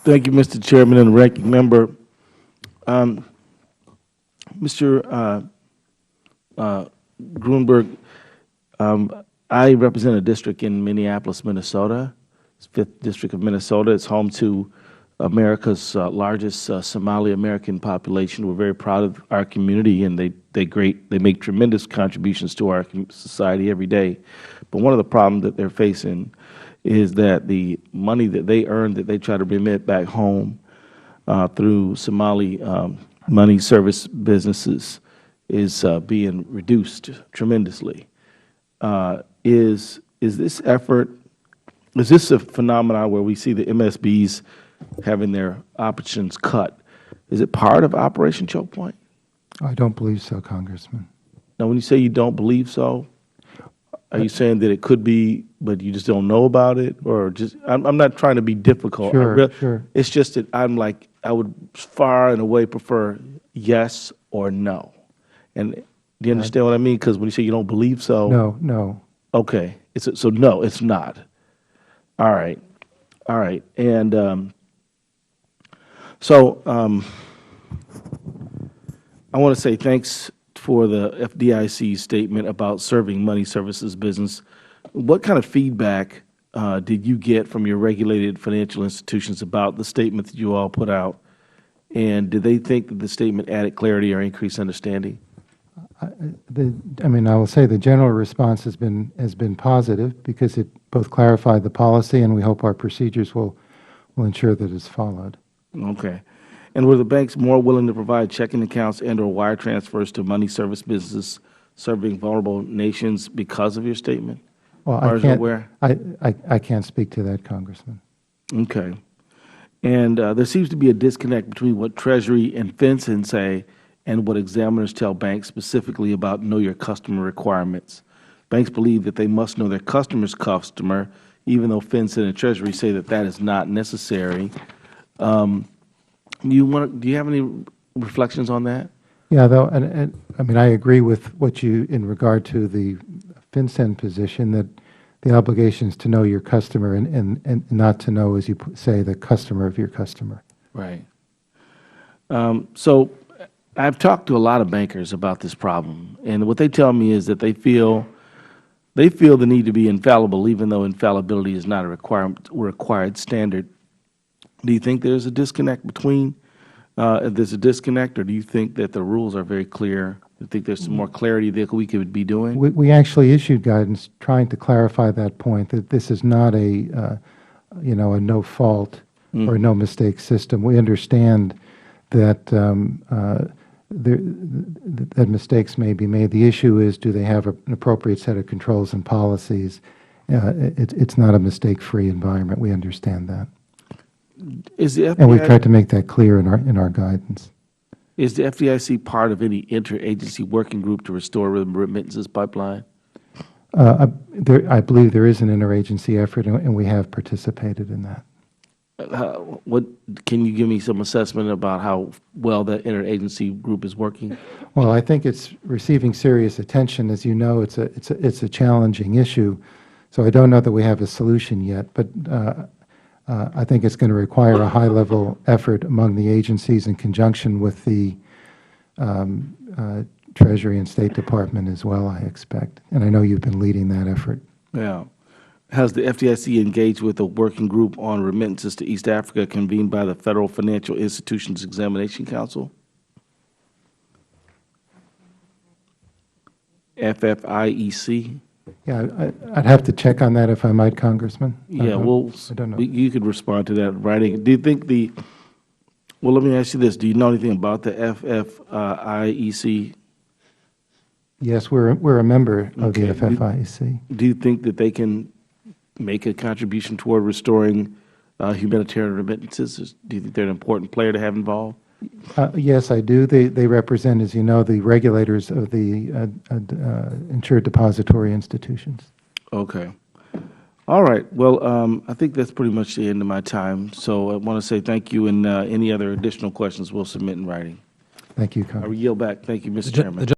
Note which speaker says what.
Speaker 1: Thank you, Mr. Chairman and Ranking Member. Mr. Gruenberg, I represent a district in Minneapolis, Minnesota. It's 5th District of Minnesota. It's home to America's largest Somali American population. We're very proud of our community, and they make tremendous contributions to our society every day. But one of the problems that they're facing is that the money that they earn, that they try to remit back home through Somali money service businesses, is being reduced tremendously. Is this effort, is this a phenomenon where we see the MSBs having their options cut? Is it part of Operation Choke Point?
Speaker 2: I don't believe so, Congressman.
Speaker 1: Now, when you say you don't believe so, are you saying that it could be, but you just don't know about it, or just? I'm not trying to be difficult.
Speaker 2: Sure.
Speaker 1: It's just that I would far and away prefer yes or no. And do you understand what I mean? Because when you say you don't believe so,
Speaker 2: No.
Speaker 1: Okay, so no, it's not. All right, and so I want to say thanks for the FDIC statement about serving money services business. What kind of feedback did you get from your regulated financial institutions about the statement that you all put out? And did they think that the statement added clarity or increased understanding?
Speaker 2: I will say the general response has been positive because it both clarified the policy, and we hope our procedures will ensure that it's followed.
Speaker 1: Okay. And were the banks more willing to provide checking accounts and/or wire transfers to money service businesses serving vulnerable nations because of your statement?
Speaker 2: Well, I can't speak to that, Congressman.
Speaker 1: Okay. And there seems to be a disconnect between what Treasury and FinCEN say and what examiners tell banks specifically about know your customer requirements. Banks believe that they must know their customer's customer, even though FinCEN and Treasury say that that is not necessary. Do you have any reflections on that?
Speaker 2: Yeah, though, and I agree with what you, in regard to the FinCEN position, that the obligation is to know your customer and not to know, as you say, the customer of your customer.
Speaker 1: Right. So I've talked to a lot of bankers about this problem, and what they tell me is that they feel the need to be infallible, even though infallibility is not a required standard. Do you think there's a disconnect between, there's a disconnect, or do you think that the rules are very clear? Do you think there's some more clarity that we could be doing?
Speaker 2: We actually issued guidance trying to clarify that point, that this is not a no fault or no mistake system. We understand that that mistakes may be made. The issue is, do they have an appropriate set of controls and policies? It's not a mistake-free environment. We understand that. And we've tried to make that clear in our guidance.
Speaker 1: Is the FDIC part of any interagency working group to restore the remittances pipeline?
Speaker 2: I believe there is an interagency effort, and we have participated in that.
Speaker 1: Can you give me some assessment about how well that interagency group is working?
Speaker 2: Well, I think it's receiving serious attention. As you know, it's a challenging issue. So I don't know that we have a solution yet, but I think it's going to require a high-level effort among the agencies in conjunction with the Treasury and State Department as well, I expect. And I know you've been leading that effort.
Speaker 1: Yeah. Has the FDIC engaged with a working group on remittances to East Africa convened by the Federal Financial Institutions Examination Council? FFIEC?
Speaker 2: Yeah, I'd have to check on that if I might, Congressman.
Speaker 1: Yeah, well,
Speaker 2: I don't know.
Speaker 1: You could respond to that in writing. Do you think well, let me ask you this. Do you know anything about the FFIEC?
Speaker 2: Yes, we're a member of the FFIEC.
Speaker 1: Do you think that they can make a contribution toward restoring humanitarian remittances? Do you think they're an important player to have involved?
Speaker 2: Yes, I do. They represent, as you know, the regulators of the insured depository institutions.
Speaker 1: Okay. All right. Well, I think that's pretty much the end of my time. So I want to say thank you, and any other additional questions we'll submit in writing.
Speaker 2: Thank you, Congressman.
Speaker 1: I yield back. Thank you, Mr. Chairman.